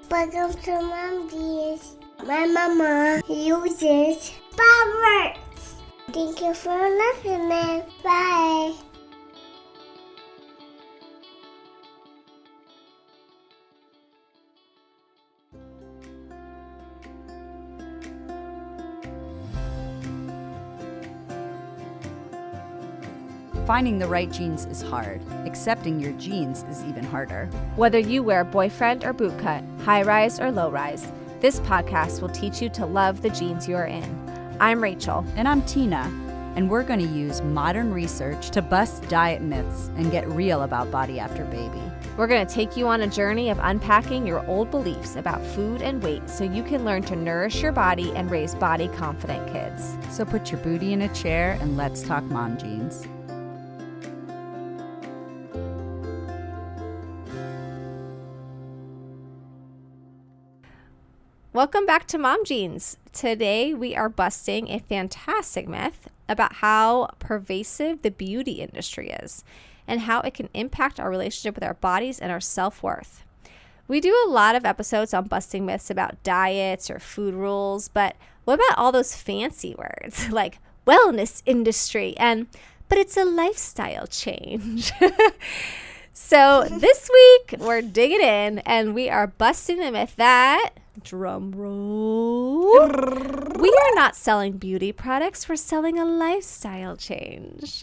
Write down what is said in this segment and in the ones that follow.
Welcome to Mom Jeans. My mama uses Proverbs. Thank you for listening. Bye. Finding the right jeans is hard. Accepting your jeans is even harder. Whether you wear boyfriend or bootcut, high-rise or low-rise, this podcast will teach you to love the jeans you're in. I'm Rachel. And I'm Tina, and we're going to use modern research to bust diet myths and get real about body after baby. We're going to take you on a journey of unpacking your old beliefs about food and weight so you can learn to nourish your body and raise body-confident kids. So put your booty in a chair and let's talk mom jeans. Welcome back to Mom Jeans. Today we are busting a fantastic myth about how pervasive the beauty industry is and how it can impact our relationship with our bodies and our self-worth. We do a lot of episodes on busting myths about diets or food rules, but what about all those fancy words like wellness industry but it's a lifestyle change? So this week we're digging in and we are busting the myth that, drum roll, we are not selling beauty products, we're selling a lifestyle change.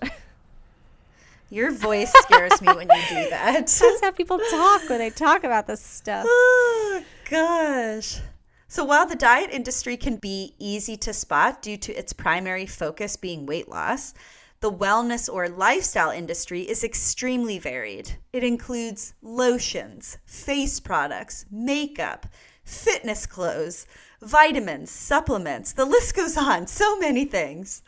Your voice scares me when you do that. That's how people talk when they talk about this stuff. Oh, gosh. So while the diet industry can be easy to spot due to its primary focus being weight loss, the wellness or lifestyle industry is extremely varied. It includes lotions, face products, makeup, fitness clothes, vitamins, supplements. The list goes on. So many things.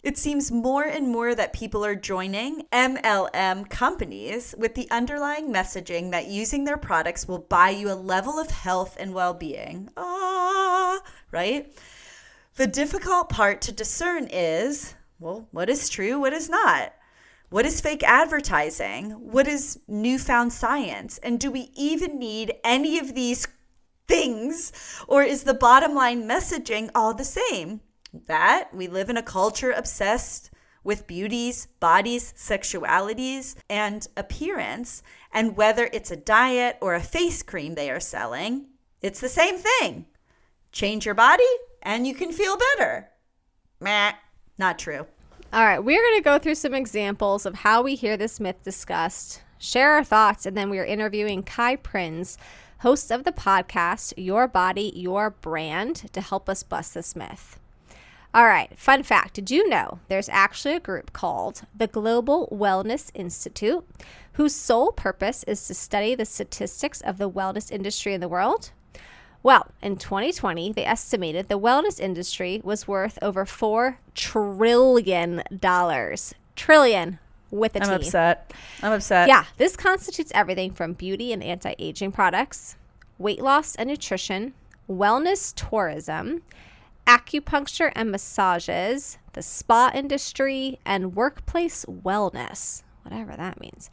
It seems more and more that people are joining MLM companies with the underlying messaging that using their products will buy you a level of health and well-being. Right? The difficult part to discern is, well, what is true, what is not? What is fake advertising? What is newfound science? And do we even need any of these things? Or is the bottom line messaging all the same? That we live in a culture obsessed with beauties, bodies, sexualities, and appearance. And whether it's a diet or a face cream they are selling, it's the same thing. Change your body and you can feel better. Meh, not true. All right, we're going to go through some examples of how we hear this myth discussed, share our thoughts, and then we are interviewing Kai Prins, host of the podcast, Your Body, Your Brand, to help us bust this myth. All right, fun fact. Did you know there's actually a group called the Global Wellness Institute whose sole purpose is to study the statistics of the wellness industry in the world? Well, in 2020, they estimated the wellness industry was worth over $4 trillion. Trillion with a T. I'm upset. Yeah, this constitutes everything from beauty and anti-aging products, weight loss and nutrition, wellness tourism, acupuncture and massages, the spa industry, and workplace wellness, whatever that means.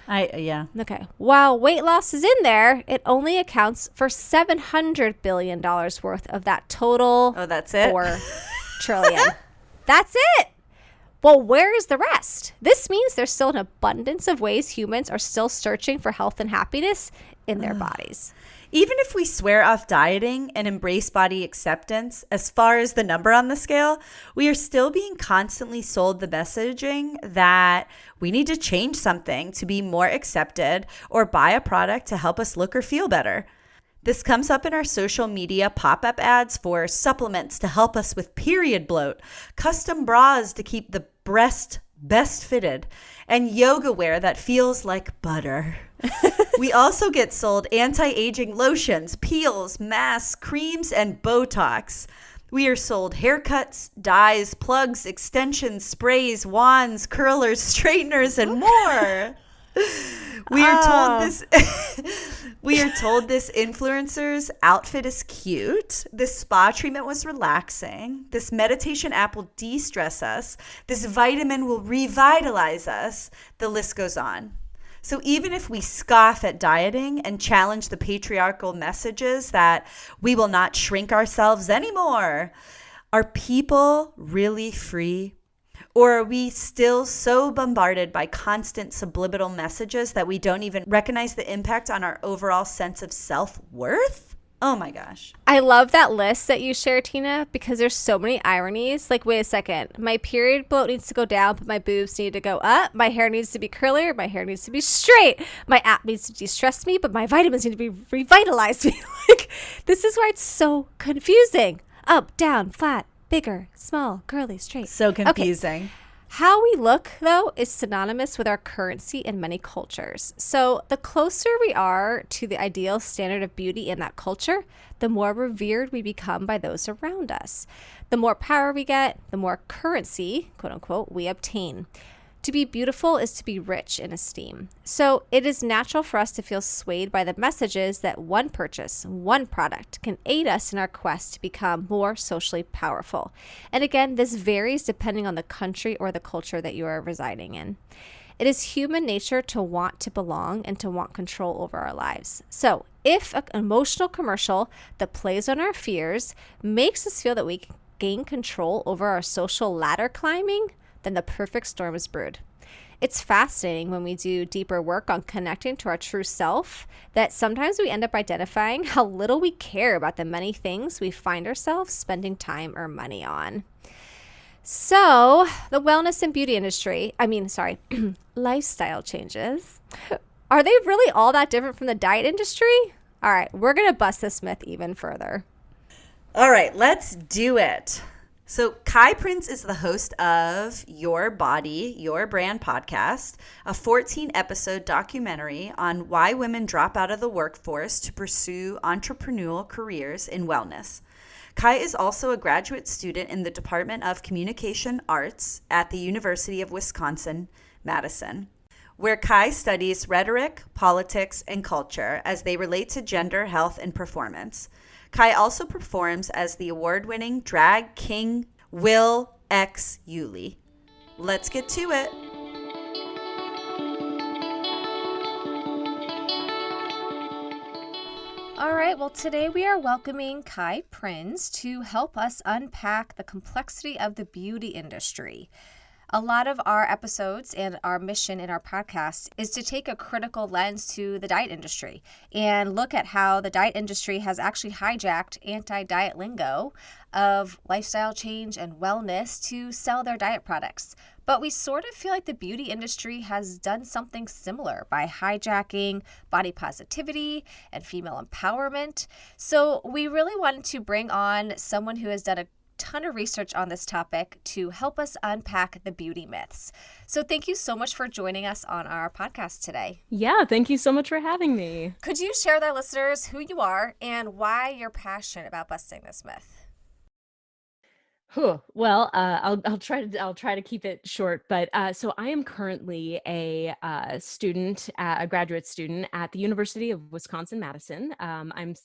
Yeah. Okay. While weight loss is in there, it only accounts for $700 billion worth of that total. Oh, that's it? $4 trillion. That's it. Well, where is the rest? This means there's still an abundance of ways humans are still searching for health and happiness in their bodies. Even if we swear off dieting and embrace body acceptance, as far as the number on the scale, we are still being constantly sold the messaging that we need to change something to be more accepted or buy a product to help us look or feel better. This comes up in our social media pop-up ads for supplements to help us with period bloat, custom bras to keep the breast best fitted, and yoga wear that feels like butter. We also get sold anti-aging lotions, peels, masks, creams, and Botox. We are sold haircuts, dyes, plugs, extensions, sprays, wands, curlers, straighteners, and more. We are told this influencer's outfit is cute. This spa treatment was relaxing. This meditation app will de-stress us. This vitamin will revitalize us. The list goes on. So even if we scoff at dieting and challenge the patriarchal messages that we will not shrink ourselves anymore, are people really free? Or are we still so bombarded by constant subliminal messages that we don't even recognize the impact on our overall sense of self-worth? Oh my gosh. I love that list that you share, Tina, because there's so many ironies. Like, wait a second. My period bloat needs to go down, but my boobs need to go up. My hair needs to be curlier. My hair needs to be straight. My app needs to de-stress me, but my vitamins need to be revitalized me. Like, this is why it's so confusing. Up, down, flat, bigger, small, curly, straight. So confusing. Okay. How we look, though, is synonymous with our currency in many cultures. So the closer we are to the ideal standard of beauty in that culture, the more revered we become by those around us. The more power we get, the more currency, quote unquote, we obtain. To be beautiful is to be rich in esteem. So it is natural for us to feel swayed by the messages that one purchase, one product can aid us in our quest to become more socially powerful. And again, this varies depending on the country or the culture that you are residing in. It is human nature to want to belong and to want control over our lives. So if an emotional commercial that plays on our fears makes us feel that we can gain control over our social ladder climbing, then the perfect storm is brewed. It's fascinating when we do deeper work on connecting to our true self that sometimes we end up identifying how little we care about the many things we find ourselves spending time or money on. So the wellness and beauty industry, lifestyle changes, are they really all that different from the diet industry? All right, we're going to bust this myth even further. All right, let's do it. So Kai Prins is the host of Your Body, Your Brand podcast, a 14-episode documentary on why women drop out of the workforce to pursue entrepreneurial careers in wellness. Kai is also a graduate student in the Department of Communication Arts at the University of Wisconsin-Madison, where Kai studies rhetoric, politics, and culture as they relate to gender, health, and performance. Kai also performs as the award-winning drag king Will X Yulee. Let's get to it. All right, well, today we are welcoming Kai Prins to help us unpack the complexity of the beauty industry. A lot of our episodes and our mission in our podcast is to take a critical lens to the diet industry and look at how the diet industry has actually hijacked anti-diet lingo of lifestyle change and wellness to sell their diet products. But we sort of feel like the beauty industry has done something similar by hijacking body positivity and female empowerment. So we really wanted to bring on someone who has done a ton of research on this topic to help us unpack the beauty myths. So thank you so much for joining us on our podcast today. Yeah, thank you so much for having me. Could you share with our listeners who you are and why you're passionate about busting this myth? Well, I'll try to keep it short, but so I am currently a graduate student at the University of Wisconsin-Madison. I'm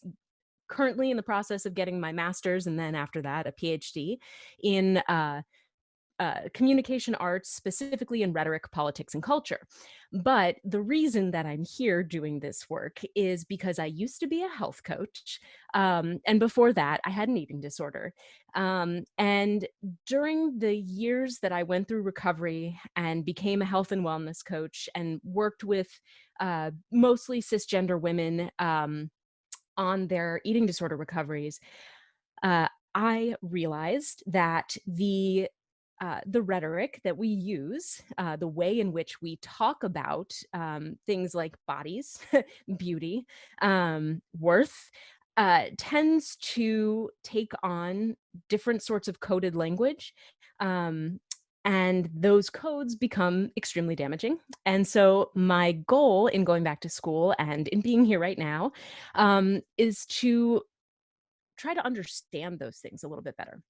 currently in the process of getting my master's and then after that a PhD in communication arts, specifically in rhetoric, politics, and culture. But the reason that I'm here doing this work is because I used to be a health coach. And before that, I had an eating disorder. And during the years that I went through recovery and became a health and wellness coach and worked with mostly cisgender women on their eating disorder recoveries, I realized that the rhetoric that we use, the way in which we talk about things like bodies, beauty, worth, tends to take on different sorts of coded language. And those codes become extremely damaging. And so my goal in going back to school and in being here right now is to try to understand those things a little bit better.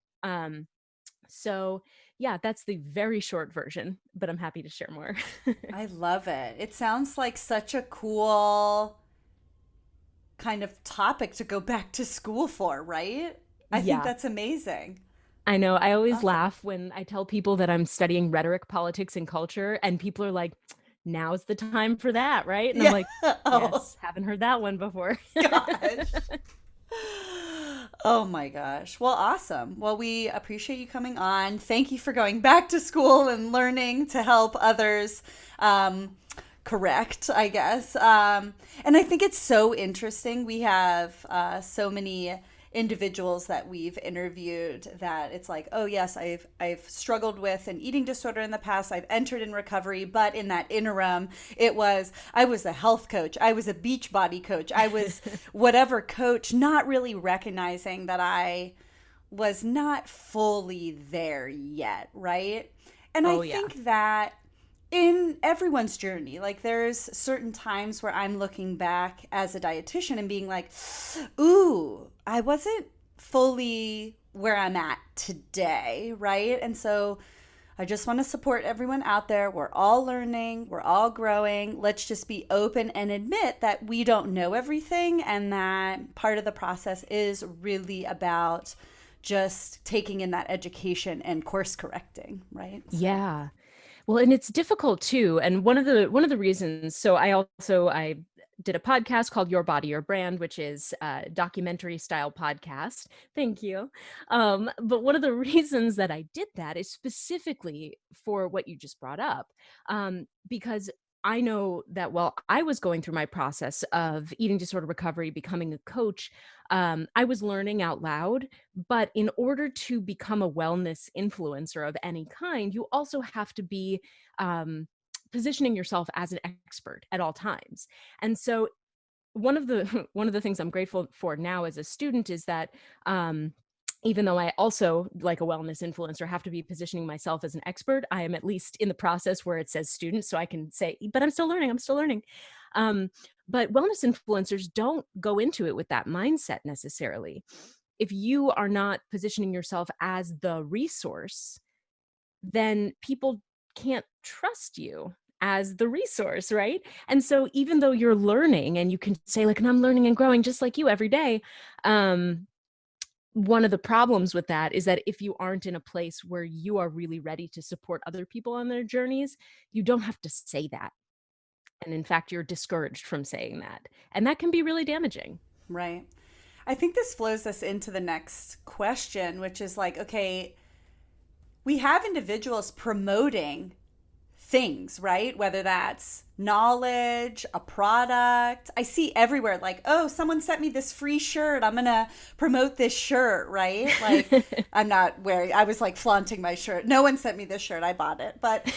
So yeah, that's the very short version, but I'm happy to share more. I love it. It sounds like such a cool kind of topic to go back to school for, right? I think that's amazing. I know. I always Awesome. laugh when I tell people that I'm studying rhetoric, politics, and culture, and people are like, now's the time for that, right? And I'm Yeah. like, Oh, yes, haven't heard that one before. gosh. Oh my gosh. Well, awesome. Well, we appreciate you coming on. Thank you for going back to school and learning to help others correct, I guess. And I think it's so interesting. We have so many individuals that we've interviewed that it's like, oh yes, I've struggled with an eating disorder in the past. I've entered in recovery, but in that interim, I was a health coach, I was a beach body coach, I was whatever coach, not really recognizing that I was not fully there yet, right? And I Oh, yeah. think that in everyone's journey, like there's certain times where I'm looking back as a dietitian and being like, ooh, I wasn't fully where I'm at today, right? And so I just want to support everyone out there. We're all learning, we're all growing. Let's just be open and admit that we don't know everything, and that part of the process is really about just taking in that education and course correcting, right? So. Yeah. Well, and it's difficult too. And one of the reasons, so I did a podcast called Your Body, Your Brand, which is a documentary style podcast. Thank you. But one of the reasons that I did that is specifically for what you just brought up, because I know that while I was going through my process of eating disorder recovery, becoming a coach, I was learning out loud. But in order to become a wellness influencer of any kind, you also have to be positioning yourself as an expert at all times. And so one of the one of the things I'm grateful for now as a student is that even though I also, like a wellness influencer, have to be positioning myself as an expert, I am at least in the process where it says student, so I can say, but I'm still learning, I'm still learning. But wellness influencers don't go into it with that mindset necessarily. If you are not positioning yourself as the resource, then people can't trust you as the resource, right? And so even though you're learning and you can say like, and I'm learning and growing just like you every day, one of the problems with that is that if you aren't in a place where you are really ready to support other people on their journeys, you don't have to say that. And in fact, you're discouraged from saying that. And that can be really damaging. Right. I think this flows us into the next question, which is like, okay, we have individuals promoting things, right? Whether that's knowledge, a product. I see everywhere like, oh, someone sent me this free shirt. I'm going to promote this shirt, right? Like, I'm not wearing, I was like flaunting my shirt. No one sent me this shirt. I bought it. But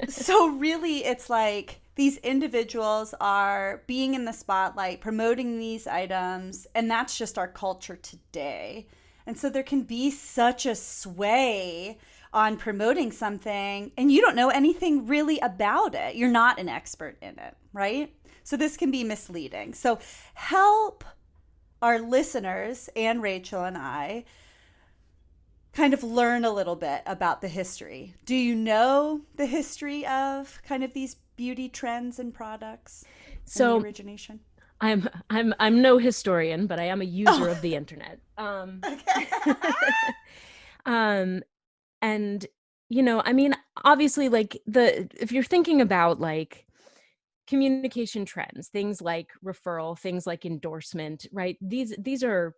so really, it's like these individuals are being in the spotlight, promoting these items, and that's just our culture today. And so there can be such a sway on promoting something and you don't know anything really about it. You're not an expert in it, right? So this can be misleading. So help our listeners and Rachel and I kind of learn a little bit about the history. Do you know the history of kind of these beauty trends and products and the So origination? I'm no historian, but I am a user of the internet. And I mean, obviously, like if you're thinking about like communication trends, things like referral, things like endorsement, right? These are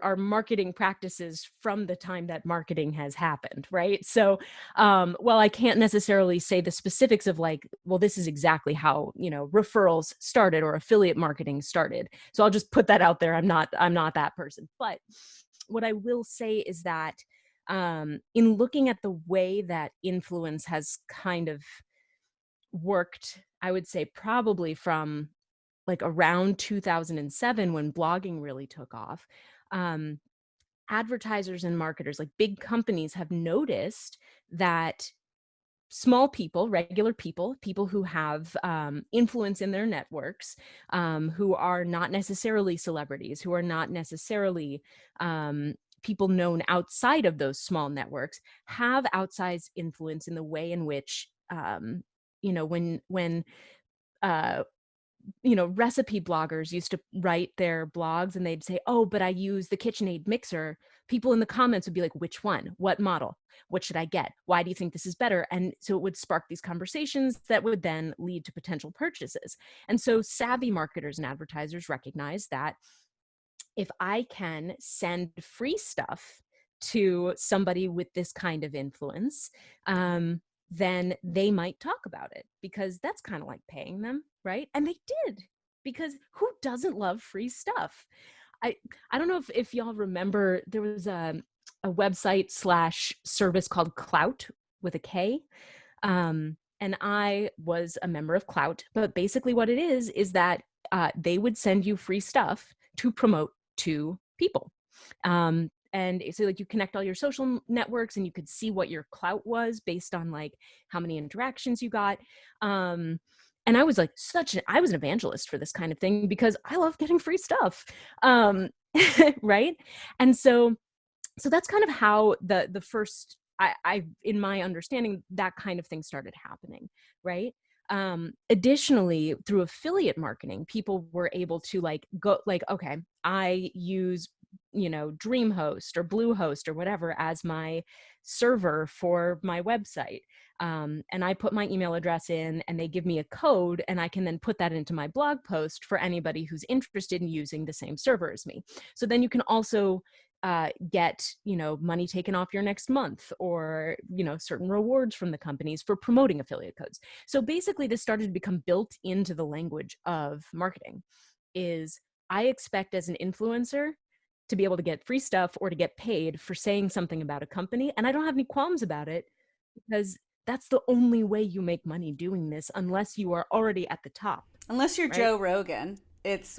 our marketing practices from the time that marketing has happened, right? So while I can't necessarily say the specifics of like, well, this is exactly how referrals started or affiliate marketing started, so I'll just put that out there. I'm not that person. But what I will say is that in looking at the way that influence has kind of worked, I would say probably from like around 2007 when blogging really took off. um, Advertisers and marketers, like big companies, have noticed that small people, regular people, people who have influence in their networks, who are not necessarily celebrities, who are not necessarily people known outside of those small networks, have outsized influence in the way in which when uh, recipe bloggers used to write their blogs and they'd say, oh, but I use the KitchenAid mixer. People in the comments would be like, which one? What model? What should I get? Why do you think this is better? And so it would spark these conversations that would then lead to potential purchases. And so savvy marketers and advertisers recognize that if I can send free stuff to somebody with this kind of influence, then they might talk about it, because that's kind of like paying them, right? And they did, because who doesn't love free stuff? I don't know if y'all remember, there was a website / service called Clout with a K. And I was a member of Clout, but basically what it is that they would send you free stuff to promote to people. And so like you connect all your social networks and you could see what your clout was based on like how many interactions you got. And I was like I was an evangelist for this kind of thing because I love getting free stuff. Right. And so that's kind of how the first, I in my understanding, that kind of thing started happening. Right. Additionally, through affiliate marketing, people were able to like go like, okay, I use DreamHost or Bluehost or whatever as my server for my website. And I put my email address in and they give me a code and I can then put that into my blog post for anybody who's interested in using the same server as me. So then you can also get, money taken off your next month, or, certain rewards from the companies for promoting affiliate codes. So basically this started to become built into the language of marketing. Is I expect as an influencer to be able to get free stuff or to get paid for saying something about a company. And I don't have any qualms about it, because that's the only way you make money doing this, unless you are already at the top. Unless you're right? Joe Rogan,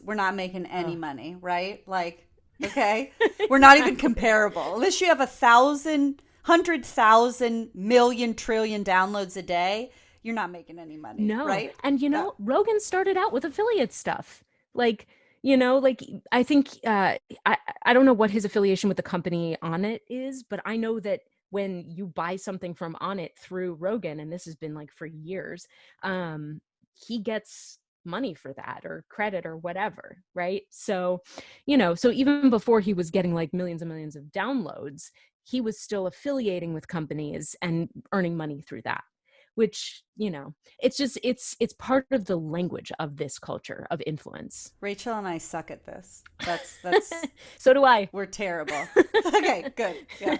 we're not making any money, right? Like, okay, we're not even comparable. Unless you have 1,000, 100,000 million trillion downloads a day, you're not making any money. No. Right? And Rogan started out with affiliate stuff. Like, I think I don't know what his affiliation with the company Onnit is, but I know that when you buy something from Onnit through Rogan, and this has been like for years, he gets money for that or credit or whatever, right? So, so even before he was getting like millions and millions of downloads, he was still affiliating with companies and earning money through that. Which, it's just, it's part of the language of this culture of influence. Rachel and I suck at this. That's So do I. We're terrible. Okay, good. Yeah.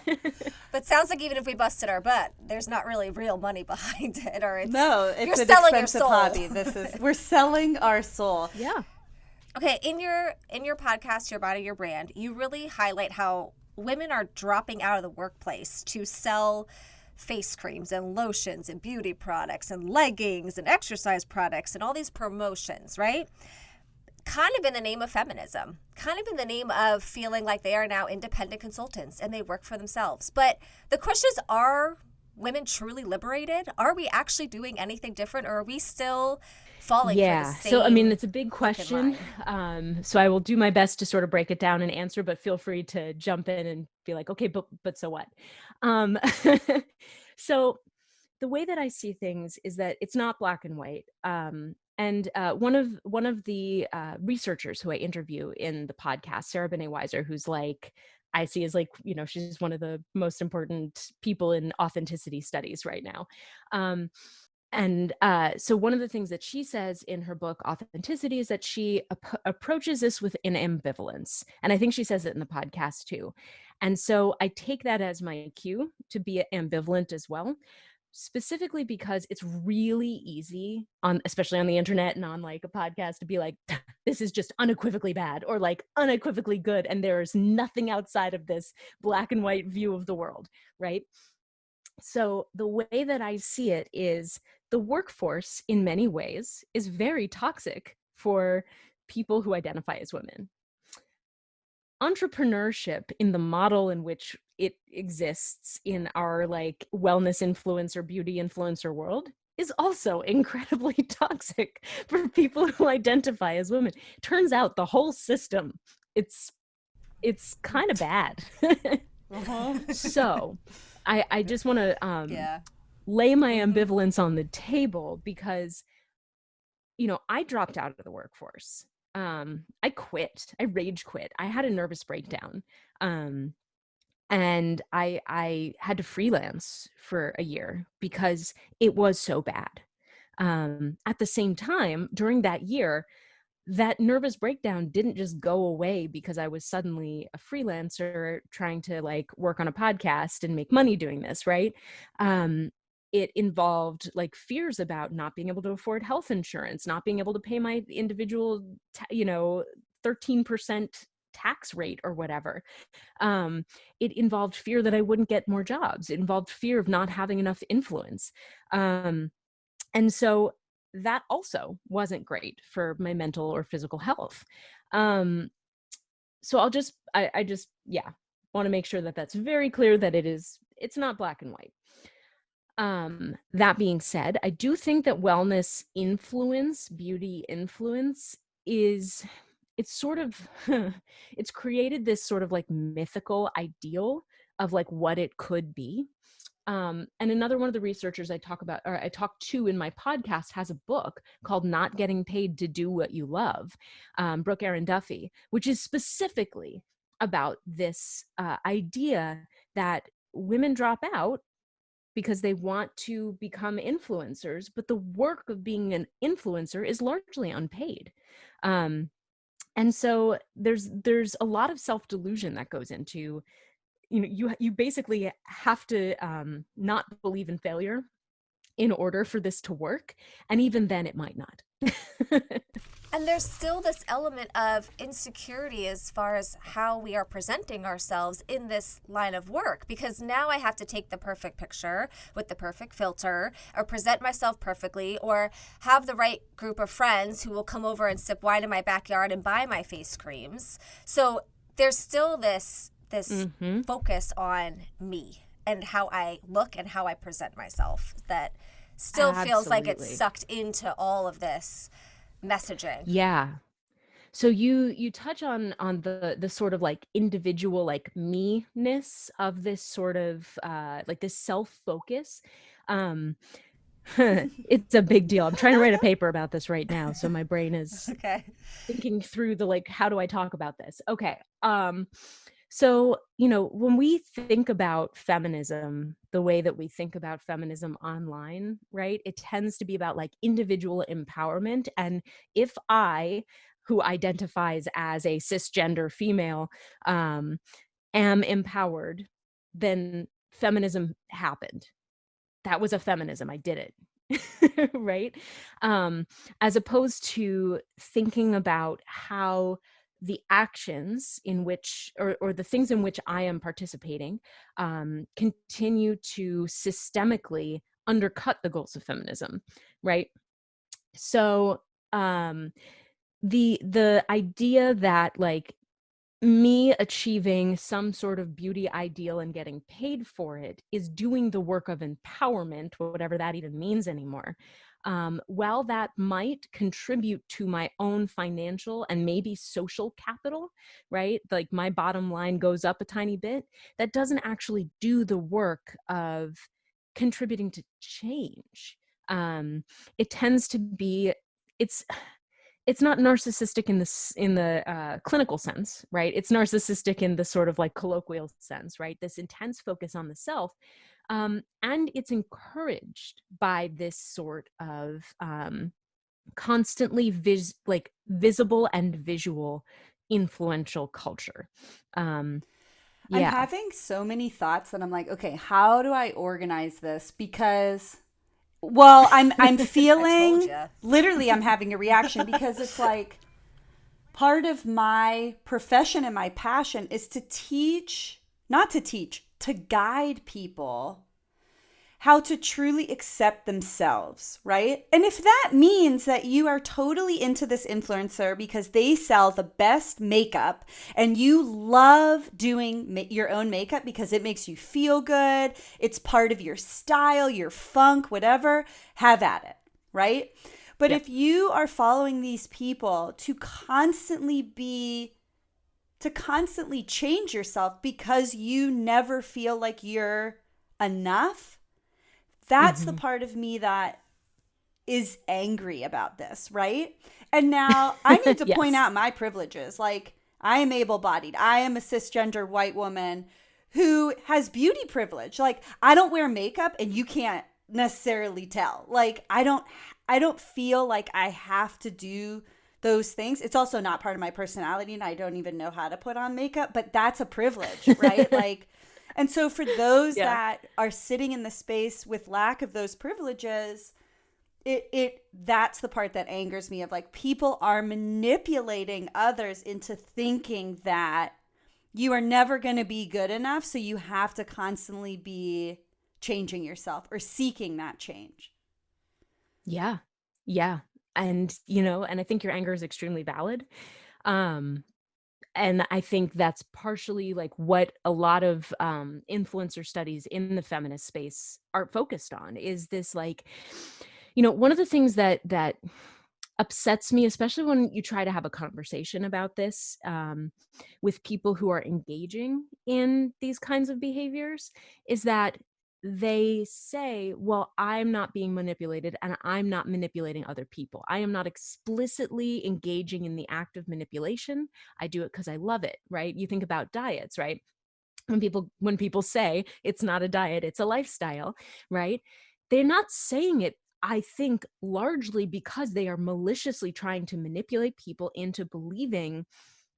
But sounds like even if we busted our butt, there's not really real money behind it, or it's an selling your expensive soul. hobby. We're selling our soul. Yeah. Okay, in your podcast, Your Body, Your Brand, you really highlight how women are dropping out of the workplace to sell face creams and lotions and beauty products and leggings and exercise products and all these promotions, right? Kind of in the name of feminism, kind of in the name of feeling like they are now independent consultants and they work for themselves. But the question is, are women truly liberated? Are we actually doing anything different, or are we still falling for the same? So I mean, it's a big question. So I will do my best to sort of break it down and answer, but feel free to jump in and be like, okay, but so what? So the way that I see things is that it's not black and white. And one of the researchers who I interview in the podcast, Sarah Benet-Weiser, who's like, I see as like, she's one of the most important people in authenticity studies right now. So one of the things that she says in her book, Authenticity, is that she approaches this with an ambivalence. And I think she says it in the podcast too. And so I take that as my cue to be ambivalent as well, specifically because it's really easy especially on the internet and on like a podcast, to be like, this is just unequivocally bad or like unequivocally good. And there's nothing outside of this black and white view of the world, right? So the way that I see it is the workforce in many ways is very toxic for people who identify as women. Entrepreneurship in the model in which it exists in our like wellness influencer, beauty influencer world is also incredibly toxic for people who identify as women. Turns out the whole system, it's kind of bad. So I just want to lay my ambivalence on the table, because I dropped out of the workforce. I quit. I rage quit. I had a nervous breakdown. And I had to freelance for a year because it was so bad. At the same time, during that year, that nervous breakdown didn't just go away because I was suddenly a freelancer trying to like work on a podcast and make money doing this, right? It involved like fears about not being able to afford health insurance, not being able to pay my individual, 13% tax rate or whatever. It involved fear that I wouldn't get more jobs. It involved fear of not having enough influence. And so that also wasn't great for my mental or physical health. So I just, want to make sure that that's very clear that it's not black and white. That being said, I do think that wellness influence, beauty influence it's sort of, it's created this sort of like mythical ideal of like what it could be. And another one of the researchers I talk to in my podcast has a book called Not Getting Paid to Do What You Love, Brooke Aaron Duffy, which is specifically about this idea that women drop out because they want to become influencers, but the work of being an influencer is largely unpaid. And so there's a lot of self-delusion that goes into, you basically have to not believe in failure in order for this to work. And even then it might not. And there's still this element of insecurity as far as how we are presenting ourselves in this line of work, because now I have to take the perfect picture with the perfect filter or present myself perfectly or have the right group of friends who will come over and sip wine in my backyard and buy my face creams. So there's still this focus on me and how I look and how I present myself that still feels like it's sucked into all of this messaging. Yeah. So you touch on the sort of like individual like me-ness of this sort of like this self-focus. It's a big deal. I'm trying to write a paper about this right now, so my brain is thinking through the like, how do I talk about this? Okay. So, when we think about feminism, the way that we think about feminism online, right, it tends to be about like individual empowerment. And if I, who identifies as a cisgender female, am empowered, then feminism happened. That was a feminism. I did it. Right? As opposed to thinking about how the actions in which, or the things in which I am participating, continue to systemically undercut the goals of feminism, right? So the idea that like me achieving some sort of beauty ideal and getting paid for it is doing the work of empowerment, whatever that even means anymore. While that might contribute to my own financial and maybe social capital, right? Like my bottom line goes up a tiny bit, that doesn't actually do the work of contributing to change. It tends to be, it's not narcissistic in the clinical sense, right? It's narcissistic in the sort of like colloquial sense, right? This intense focus on the self. And it's encouraged by this sort of constantly visible and visual influential culture. I'm having so many thoughts that I'm like, okay, how do I organize this? Because, well, I'm feeling literally I'm having a reaction because it's like part of my profession and my passion is to guide people how to truly accept themselves, right? And if that means that you are totally into this influencer because they sell the best makeup and you love doing your own makeup because it makes you feel good, it's part of your style, your funk, whatever, have at it, right? But if you are following these people to constantly change yourself because you never feel like you're enough, that's the part of me that is angry about this, right? And now I need to Yes. point out my privileges. Like, I am able-bodied. I am a cisgender white woman who has beauty privilege. Like, I don't wear makeup and you can't necessarily tell. Like, I don't feel like I have to do those things. It's also not part of my personality, and I don't even know how to put on makeup, but that's a privilege, right? Like, and so for those that are sitting in the space with lack of those privileges, that's the part that angers me, of like, people are manipulating others into thinking that you are never going to be good enough, so you have to constantly be changing yourself or seeking that change. Yeah. Yeah. And, and I think your anger is extremely valid. And I think that's partially like what a lot of influencer studies in the feminist space are focused on, is this, like, one of the things that upsets me, especially when you try to have a conversation about this with people who are engaging in these kinds of behaviors, is that they say, well, I'm not being manipulated and I'm not manipulating other people. I am not explicitly engaging in the act of manipulation. I do it because I love it, right? You think about diets, right? When people say it's not a diet, it's a lifestyle, right? They're not saying it, I think, largely because they are maliciously trying to manipulate people into believing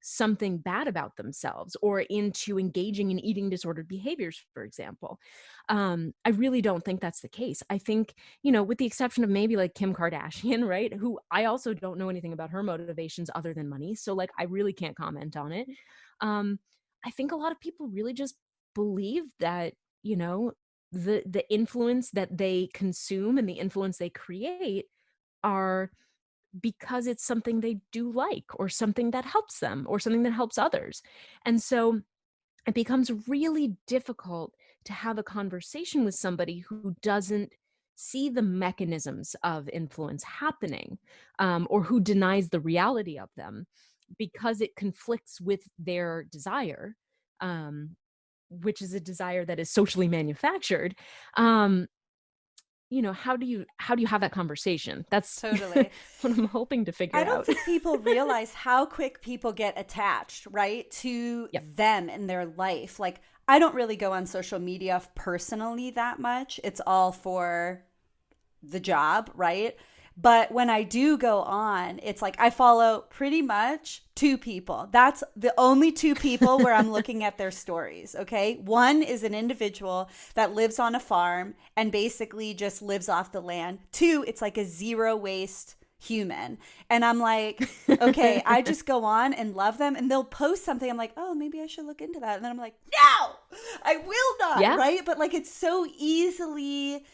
something bad about themselves, or into engaging in eating disordered behaviors, for example. I really don't think that's the case. I think, with the exception of maybe like Kim Kardashian, right? Who I also don't know anything about her motivations other than money. So like, I really can't comment on it. I think a lot of people really just believe that, the influence that they consume and the influence they create are because it's something they do like, or something that helps them, or something that helps others. And so it becomes really difficult to have a conversation with somebody who doesn't see the mechanisms of influence happening, or who denies the reality of them because it conflicts with their desire, which is a desire that is socially manufactured. How do you have that conversation? That's Totally what I'm hoping to figure I out. don't think people realize how quick people get attached, right, to them in their life. Like, I don't really go on social media personally that much. It's all for the job, right? But when I do go on, it's like I follow pretty much 2 people. That's the only 2 people where I'm looking at their stories, okay? One is an individual that lives on a farm and basically just lives off the land. 2, it's like a zero waste human. And I'm like, okay, I just go on and love them, and they'll post something. I'm like, oh, maybe I should look into that. And then I'm like, no, I will not, right? But like, it's so easily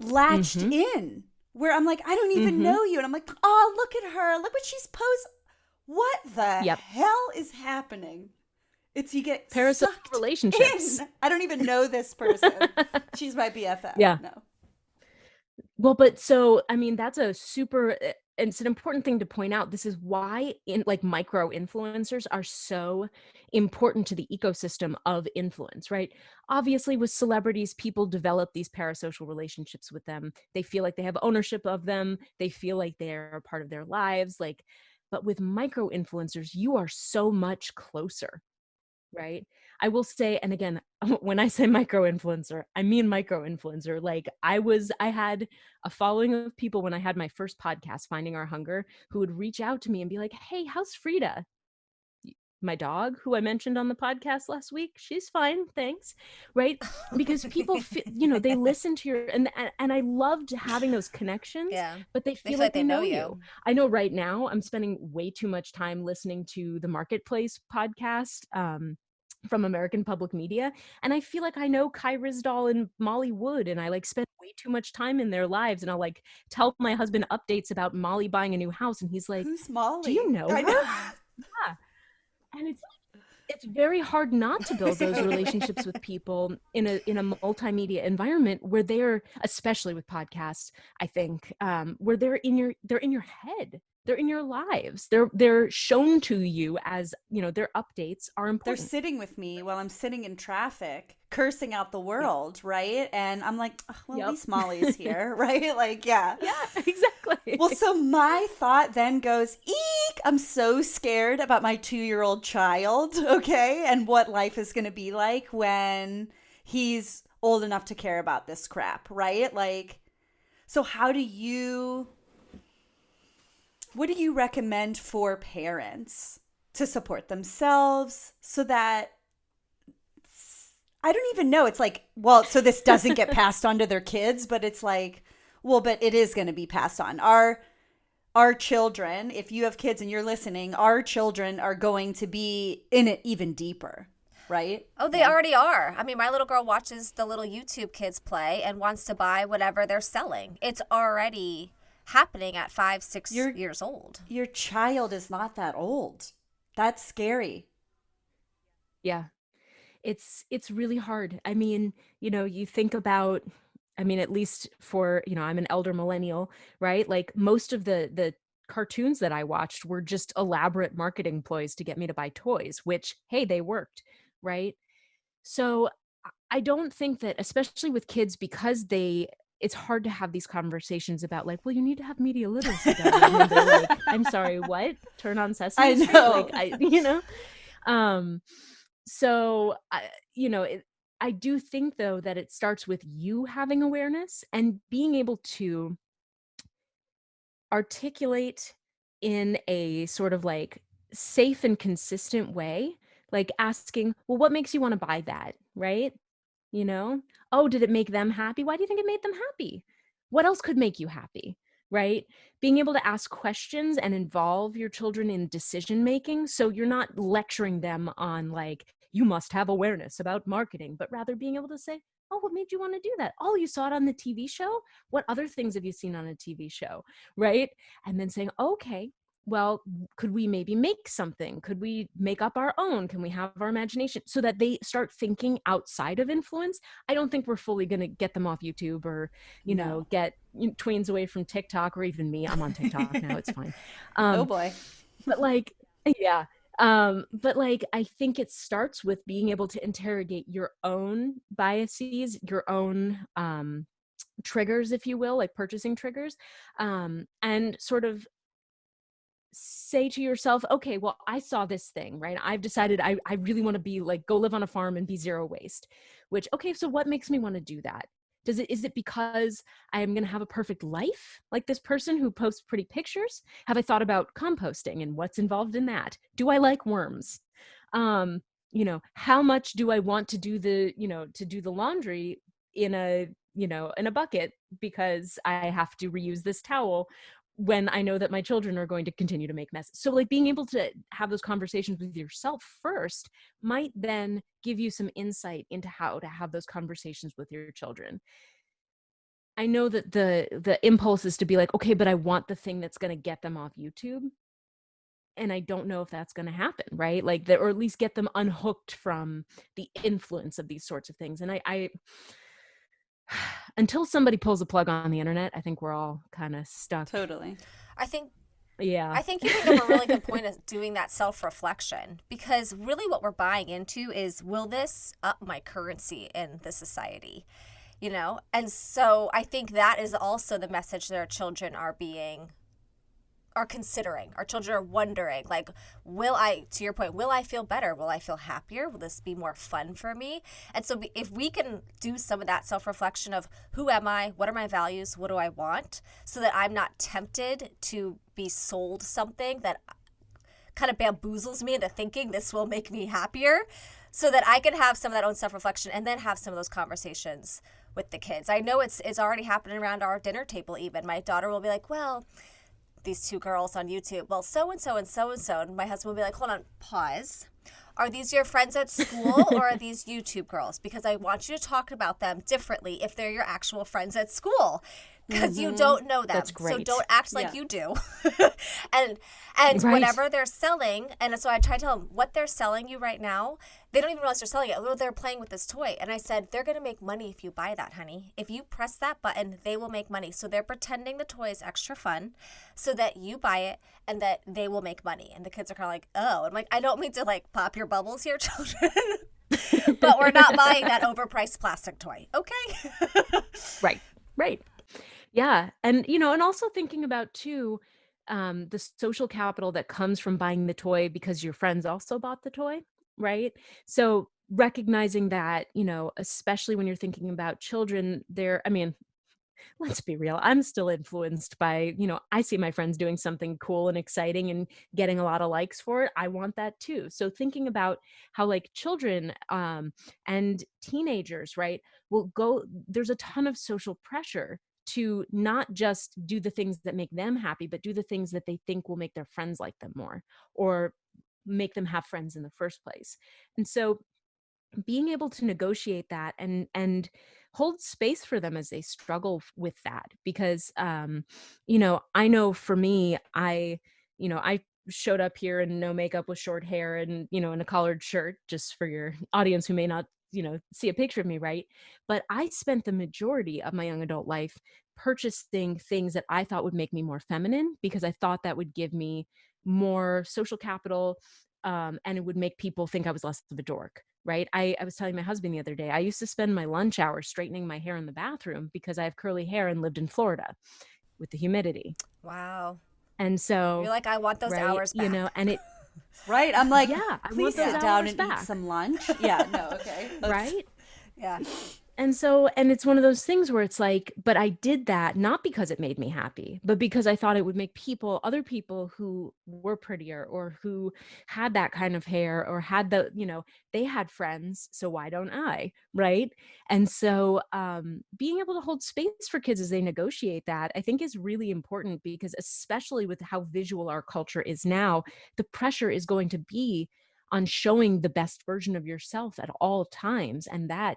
latched in, where I'm like, I don't even know you. And I'm like, oh, look at her. Look what she's posted. What the hell is happening? It's you get parasocial sucked relationships. in. I don't even know this person. She's my BFF. Yeah. No. Well, but so, I mean, that's a super, it's an important thing to point out. This is why micro influencers are so important to the ecosystem of influence, right? Obviously, with celebrities, people develop these parasocial relationships with them. They feel like they have ownership of them. They feel like they're a part of their lives. But with micro influencers, you are so much closer, right? I will say, and again, when I say micro influencer, I mean micro influencer. Like, I had a following of people when I had my first podcast, Finding Our Hunger, who would reach out to me and be like, hey, how's Frida? My dog, who I mentioned on the podcast last week, she's fine, thanks, right? Because people, they listen to your, and I loved having those connections, but they feel like they know you. I know right now I'm spending way too much time listening to the Marketplace podcast from American Public Media, and I feel like I know Kai Rizdal and Molly Wood, and I spend way too much time in their lives, and I'll tell my husband updates about Molly buying a new house, and he's like, who's Molly? Do you know her? Yeah. And it's very hard not to build those relationships with people in a multimedia environment where they're, especially with podcasts, I think, where they're in your head, they're in your lives. They're shown to you as, their updates are They're important. sitting with me while I'm sitting in traffic, cursing out the world, right? And I'm like, oh, well, Yep. at least Molly's here, right? Like, yeah. Yeah, exactly. Well, so my thought then goes, eek, I'm so scared about my 2-year-old child, okay? And what life is going to be like when he's old enough to care about this crap, right? Like, so what do you recommend for parents to support themselves so that, I don't even know, it's like, well, so this doesn't get passed on to their kids, but it's like, well, but it is going to be passed on. Our children, if you have kids and you're listening, our children are going to be in it even deeper, right? Oh, they already are. I mean, my little girl watches the little YouTube kids play and wants to buy whatever they're selling. It's already happening at 5, 6 years old. Your child is not that old. That's scary. Yeah. It's really hard. I mean, you think about, at least for, I'm an elder millennial, right? Like most of the cartoons that I watched were just elaborate marketing ploys to get me to buy toys, which, hey, they worked, right? So I don't think that, especially with kids, because it's hard to have these conversations about like, well, you need to have media literacy. And they're like, I'm sorry, what? Turn on Sesame Street? I know. So I do think though that it starts with you having awareness and being able to articulate in a sort of like safe and consistent way, like asking, well, what makes you want to buy that? Right? Oh, did it make them happy? Why do you think it made them happy? What else could make you happy? Right? Being able to ask questions and involve your children in decision making. So you're not lecturing them on like, you must have awareness about marketing, but rather being able to say, oh, what made you want to do that? Oh, you saw it on the TV show? What other things have you seen on a TV show? Right? And then saying, okay, well, could we maybe make something? Could we make up our own? Can we have our imagination? So that they start thinking outside of influence. I don't think we're fully going to get them off YouTube or, get tweens away from TikTok, or even me. I'm on TikTok now. It's fine. Oh boy. But like, yeah. But like, I think it starts with being able to interrogate your own biases, your own triggers, if you will, like purchasing triggers, and sort of say to yourself, okay, well, I saw this thing, right? I've decided I really want to be like, go live on a farm and be zero waste, which, okay, so what makes me want to do that? Is it because I am going to have a perfect life like this person who posts pretty pictures? Have I thought about composting and what's involved in that? Do I like worms? How much do I want to do the laundry in a bucket because I have to reuse this towel when I know that my children are going to continue to make messes? So like being able to have those conversations with yourself first might then give you some insight into how to have those conversations with your children. I know that the impulse is to be like, okay, but I want the thing that's going to get them off YouTube. And I don't know if that's going to happen, right? Like or at least get them unhooked from the influence of these sorts of things. And I until somebody pulls a plug on the internet, I think we're all kind of stuck. Totally. I think Yeah. you bring up a really good point of doing that self-reflection, because really what we're buying into is, will this up my currency in the society? And so I think that is also the message that our children are considering. Our children are wondering, like, to your point, will I feel better? Will I feel happier? Will this be more fun for me? And so if we can do some of that self-reflection of, who am I? What are my values? What do I want? So that I'm not tempted to be sold something that kind of bamboozles me into thinking this will make me happier, so that I can have some of that own self-reflection and then have some of those conversations with the kids. I know it's already happening around our dinner table even. My daughter will be like, well, these two girls on YouTube, well, so-and-so and so-and-so. And my husband will be like, hold on, pause. Are these your friends at school or are these YouTube girls? Because I want you to talk about them differently if they're your actual friends at school. because you don't know them. That's So great. don't act like Yeah. you do. and Right. whatever they're selling, and so I try to tell them what they're selling you right now, they don't even realize they're selling it. Oh, they're playing with this toy. And I said, they're going to make money if you buy that, honey. If you press that button, they will make money. So they're pretending the toy is extra fun so that you buy it and that they will make money. And the kids are kind of like, oh. I'm like, I don't mean to like pop your bubbles here, children. But we're not buying that overpriced plastic toy. Okay. Right. Yeah. And, and also thinking about too, the social capital that comes from buying the toy because your friends also bought the toy, right? So recognizing that, especially when you're thinking about children, let's be real. I'm still influenced by, I see my friends doing something cool and exciting and getting a lot of likes for it. I want that too. So thinking about how like children and teenagers, right, there's a ton of social pressure to not just do the things that make them happy, but do the things that they think will make their friends like them more or make them have friends in the first place. And so being able to negotiate that and hold space for them as they struggle with that, because I know for me, I showed up here in no makeup with short hair and in a collared shirt, just for your audience who may not see a picture of me, right? But I spent the majority of my young adult life purchasing things that I thought would make me more feminine, because I thought that would give me more social capital, and it would make people think I was less of a dork. Right. I was telling my husband the other day, I used to spend my lunch hour straightening my hair in the bathroom because I have curly hair and lived in Florida with the humidity. Wow. And so You're like, I want those right, hours back. and it, Right? I'm like, yeah, I please want those sit down hours and back. eat some lunch. Yeah, no, okay. Right. Yeah. And it's one of those things where it's like, but I did that not because it made me happy, but because I thought it would make other people who were prettier or who had that kind of hair or had they had friends. So why don't I? Right. And so being able to hold space for kids as they negotiate that, I think is really important, because especially with how visual our culture is now, the pressure is going to be on showing the best version of yourself at all times. And that's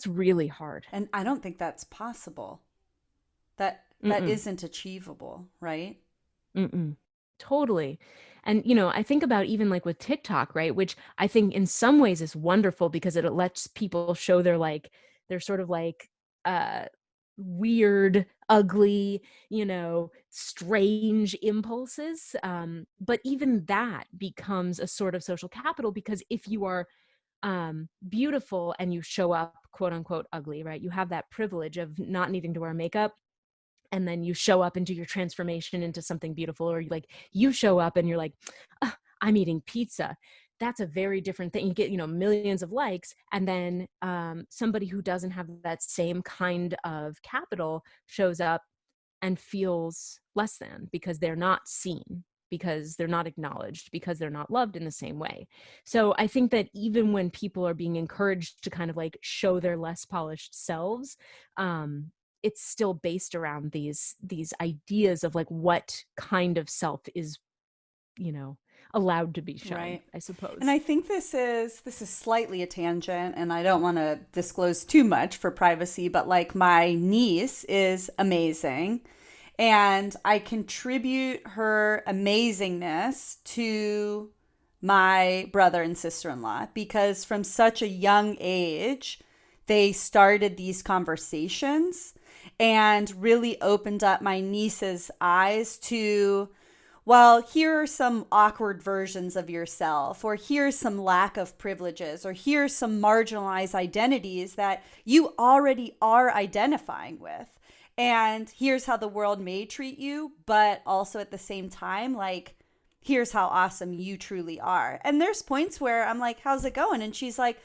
really hard. And I don't think that's possible. That Mm-mm. isn't achievable, right? Mm-mm. Totally. And, I think about even like with TikTok, right? Which I think in some ways is wonderful because it lets people show their sort of like weird, ugly, strange impulses. But even that becomes a sort of social capital, because if you are beautiful and you show up quote unquote ugly, right? You have that privilege of not needing to wear makeup, and then you show up and do your transformation into something beautiful, or you show up and you're like, I'm eating pizza. That's a very different thing. You get millions of likes, and then somebody who doesn't have that same kind of capital shows up and feels less than because they're not seen, because they're not acknowledged, because they're not loved in the same way. So I think that even when people are being encouraged to kind of like show their less polished selves, it's still based around these ideas of like what kind of self is, allowed to be shown, Right. I suppose. And I think this is slightly a tangent, and I don't want to disclose too much for privacy, but like my niece is amazing, and I contribute her amazingness to my brother and sister-in-law, because from such a young age they started these conversations and really opened up my niece's eyes to, well, here are some awkward versions of yourself, or here's some lack of privileges, or here's some marginalized identities that you already are identifying with. And here's how the world may treat you, but also at the same time, like, here's how awesome you truly are. And there's points where I'm like, how's it going? And she's like,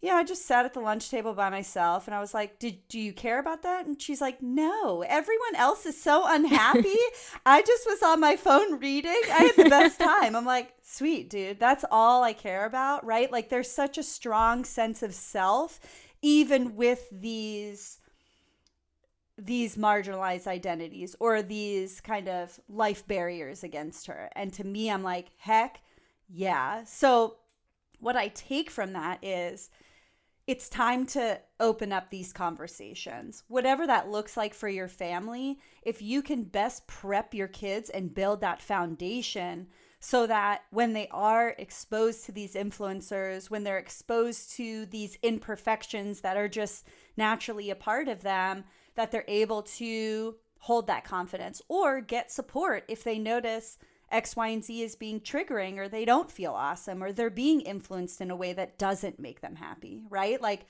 yeah, I just sat at the lunch table by myself. And I was like, do you care about that? And she's like, no, everyone else is so unhappy. I just was on my phone reading. I had the best time. I'm like, sweet, dude, that's all I care about, right? Like, there's such a strong sense of self, even with these marginalized identities or these kind of life barriers against her. And to me, I'm like, heck yeah. So what I take from that is, it's time to open up these conversations. Whatever that looks like for your family, if you can best prep your kids and build that foundation so that when they are exposed to these influencers, when they're exposed to these imperfections that are just naturally a part of them, that they're able to hold that confidence or get support if they notice X, Y, and Z is being triggering, or they don't feel awesome, or they're being influenced in a way that doesn't make them happy, right? Like,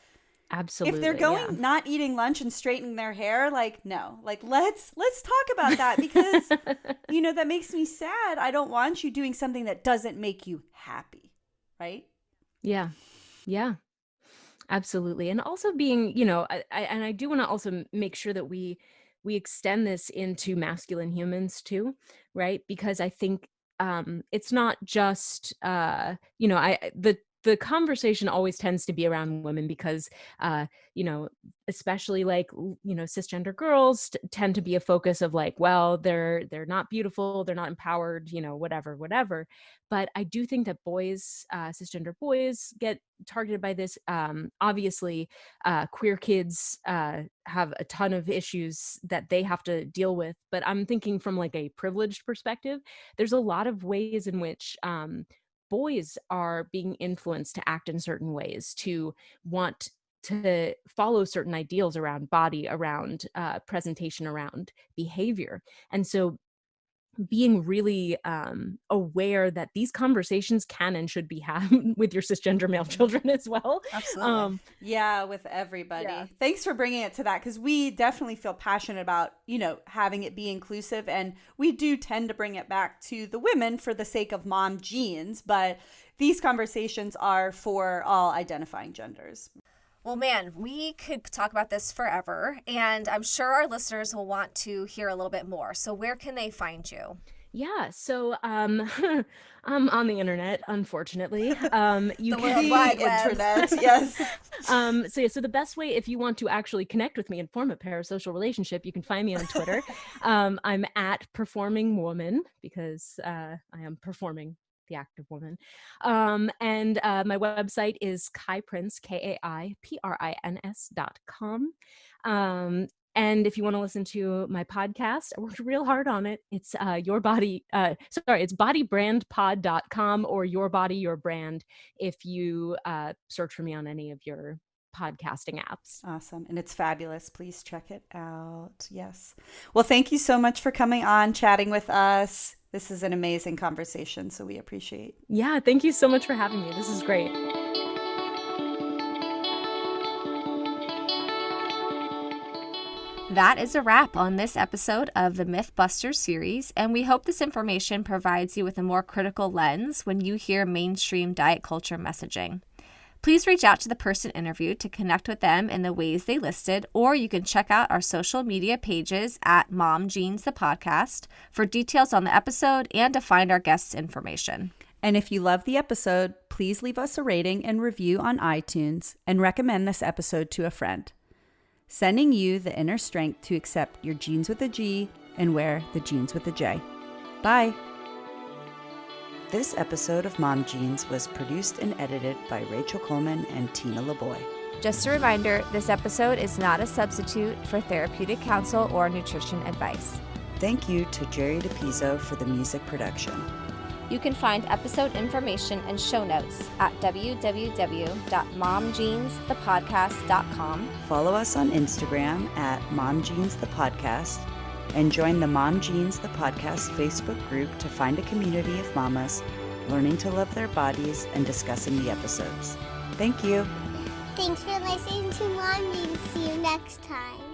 Absolutely. if they're going not eating lunch and straightening their hair, like, no, like, let's talk about that, because that makes me sad. I don't want you doing something that doesn't make you happy, right? Yeah. Absolutely. And also being, I do want to also make sure that we extend this into masculine humans too, right? Because I think it's not just the conversation always tends to be around women because especially like cisgender girls tend to be a focus of like, well, they're not beautiful, they're not empowered, whatever. But I do think that boys, cisgender boys, get targeted by this. Obviously, queer kids have a ton of issues that they have to deal with. But I'm thinking from like a privileged perspective, there's a lot of ways in which boys are being influenced to act in certain ways, to want to follow certain ideals around body, around presentation, around behavior. And so being really aware that these conversations can and should be had with your cisgender male children as well. Absolutely. With everybody. Yeah. Thanks for bringing it to that, because we definitely feel passionate about, having it be inclusive. And we do tend to bring it back to the women for the sake of mom genes. But these conversations are for all identifying genders. Well, man, we could talk about this forever, and I'm sure our listeners will want to hear a little bit more. So where can they find you? Yeah, so I'm on the internet, unfortunately. You The can World Wide Web. Internet, yes. So the best way, if you want to actually connect with me and form a parasocial relationship, you can find me on Twitter. I'm at Performing Woman, because I am performing the active woman. And my website is Kai Prins, KAIPRINS.com. And if you want to listen to my podcast, I worked real hard on it. It's it's bodybrandpod.com, or Your Body, Your Brand, if you search for me on any of your podcasting apps. Awesome. And it's fabulous. Please check it out. Yes. Well, thank you so much for coming on, chatting with us. This is an amazing conversation, so we appreciate. Yeah, thank you so much for having me. This is great. That is a wrap on this episode of the Mythbusters series, and we hope this information provides you with a more critical lens when you hear mainstream diet culture messaging. Please reach out to the person interviewed to connect with them in the ways they listed, or you can check out our social media pages at Mom Jeans the Podcast for details on the episode and to find our guests' information. And if you love the episode, please leave us a rating and review on iTunes and recommend this episode to a friend. Sending you the inner strength to accept your jeans with a G and wear the jeans with a J. Bye. This episode of Mom Jeans was produced and edited by Rachel Coleman and Tina LeBoy. Just a reminder, this episode is not a substitute for therapeutic counsel or nutrition advice. Thank you to Jerry DePizzo for the music production. You can find episode information and show notes at www.momjeansthepodcast.com. Follow us on Instagram at Mom Jeans the Podcast, and join the Mom Jeans the Podcast Facebook group to find a community of mamas learning to love their bodies and discussing the episodes. Thank you. Thanks for listening to Mom Jeans. See you next time.